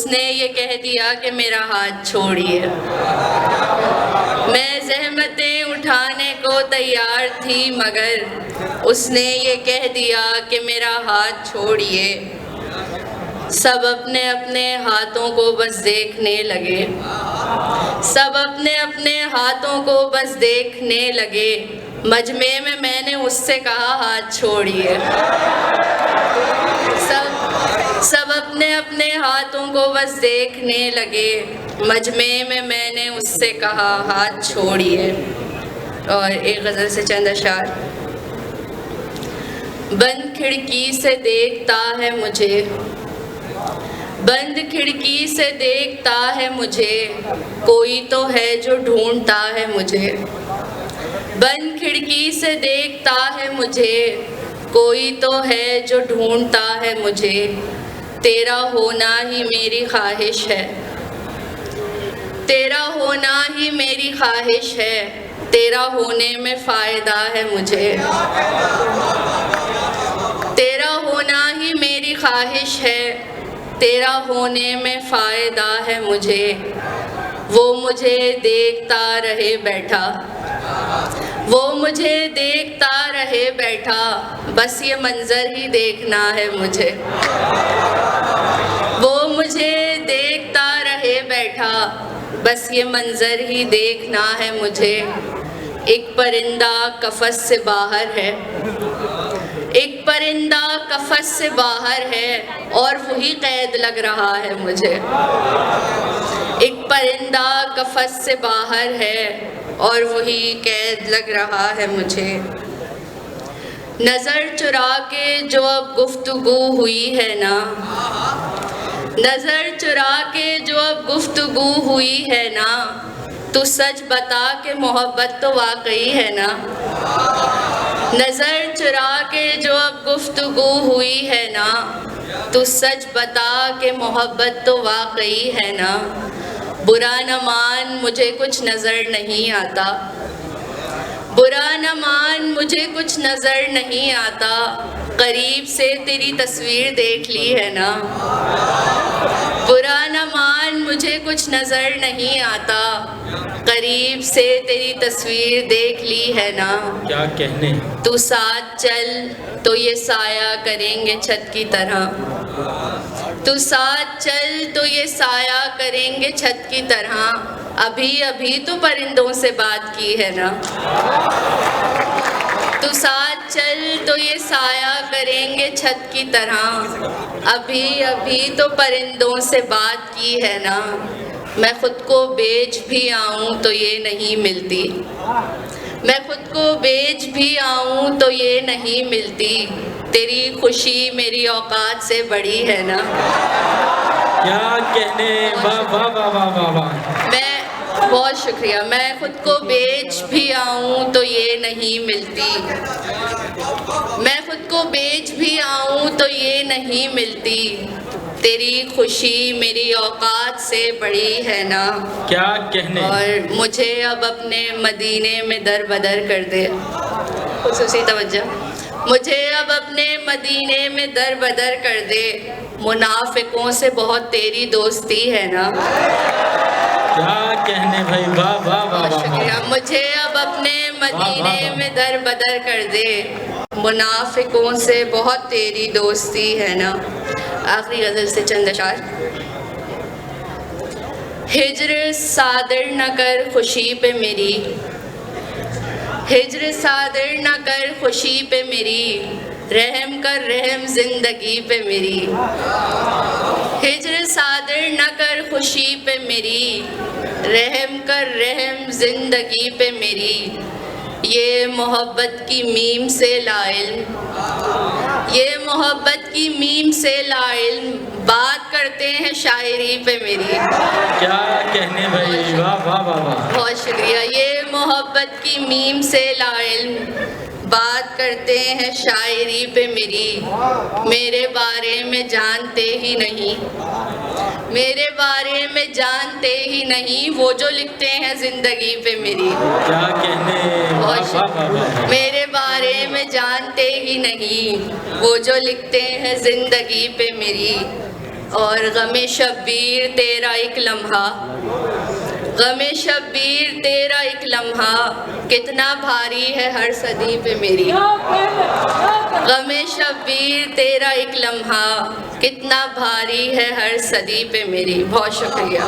उसने ये कह दिया कि मेरा हाथ छोड़िए। मैं ज़हमतें उठाने को तैयार थी मगर उसने ये कह दिया कि मेरा हाथ छोड़िए। सब अपने अपने हाथों को बस देखने लगे, सब अपने अपने हाथों को बस देखने लगे। मजमे में मैंने उससे कहा हाथ छोड़िए। सब अपने अपने हाथों को बस देखने लगे। मजमे में मैंने उससे कहा हाथ छोड़िए। और एक गज़ल से चंद अशार। बंद खिड़की से देखता है मुझे, बंद खिड़की से देखता है मुझे, कोई तो है जो ढूंढता है मुझे। बंद खिड़की से देखता है मुझे, कोई तो है जो ढूंढता है मुझे। तेरा होना ही मेरी ख्वाहिश है, तेरा होना ही मेरी ख्वाहिश है। तेरा होने में फ़ायदा है मुझे, तेरा होना ही मेरी ख्वाहिश है। तेरा होने में फ़ायदा है मुझे। वो मुझे देखता रहे बैठा, वो मुझे देखता रहे बैठा, बस ये मंज़र ही देखना है मुझे। वो मुझे देखता रहे बैठा, बस ये मंज़र ही देखना है मुझे। एक परिंदा कफ़स से बाहर है, एक परिंदा कफ़स से बाहर है और वही कैद लग रहा है मुझे। एक परिंदा कफ़स से बाहर है और वही कैद लग रहा है मुझे। नज़र चुरा के जो अब गुफ्तगू हुई है ना, नज़र चुरा के जो अब गुफ्तगू हुई है ना, तू सच बता के मोहब्बत तो वाकई है ना। नज़र चुरा के जो अब गुफ्तगू हुई है ना, तू सच बता के मोहब्बत तो वाकई है ना। बुरा न मान मुझे कुछ नज़र नहीं आता, बुरा न मान मुझे कुछ नज़र नहीं आता। करीब से तेरी तस्वीर देख ली है ना। बुरा न मान मुझे कुछ नज़र नहीं आता, करीब से तेरी तस्वीर देख ली है ना। क्या कहने। तू साथ चल तो ये साया करेंगे छत की तरह, तू साथ चल तो ये साया करेंगे छत की तरह। अभी अभी तो परिंदों से बात की है ना। तू साथ चल तो ये साया करेंगे छत की तरह। अभी अभी तो परिंदों से बात की है ना। मैं खुद को बेच भी आऊँ तो ये नहीं मिलती, मैं खुद को बेच भी आऊँ तो ये नहीं मिलती। तेरी खुशी मेरी औकात से बड़ी है ना। क्या कहने। वाह वाह वाह वाह वाह वाह। मैं बहुत शुक्रिया। मैं खुद को बेच भी आऊँ तो ये नहीं मिलती, मैं खुद को बेच भी आऊँ तो ये नहीं मिलती। तेरी खुशी मेरी औकात से बड़ी है ना। क्या कहने। और मुझे अब अपने मदीने में दर बदर कर दे। खुसूसी तवज्जो। मुझे अब अपने मदीने में दर बदर कर दे। मुनाफिकों से बहुत तेरी दोस्ती है ना। क्या कहने भाई। वाह वाह वाह वाह। शुक्रिया। मुझे अब अपने मदीने में दर बदर कर दे। मुनाफिकों से बहुत तेरी दोस्ती है ना। आखिरी गज़ल से चंद अशार। हिज्र सादर न कर खुशी पे मेरी, हिज्र सादर न कर खुशी पे मेरी। रहम कर रहम जिंदगी पे मेरी। हिज्र सादर न कर खुशी पे मेरी। रहम कर रहम जिंदगी पे मेरी। ये मोहब्बत की मीम से लाइल, ये मोहब्बत की मीम से लाइल। बात करते हैं शायरी पे मेरी। क्या कहने भाई। वाह वाह वाह वाह। बहुत शुक्रिया। ये मोहब्बत की मीम से लाइल। बात करते हैं शायरी पे मेरी। मेरे बारे में जानते ही नहीं, मेरे बारे में जानते ही नहीं। वो जो लिखते हैं जिंदगी पे मेरी। क्या कहने। वाह वाह वाह वाह। मेरे बारे में जानते ही नहीं। वो जो लिखते हैं जिंदगी पे मेरी। और गमे शब्बीर तेरा एक लम्हा, गमे शब्बीर तेरा एक लम्हा कितना भारी है हर सदी पे मेरी। गमे शब्बीर तेरा एक लम्हा कितना भारी है हर सदी पे मेरी। बहुत शुक्रिया।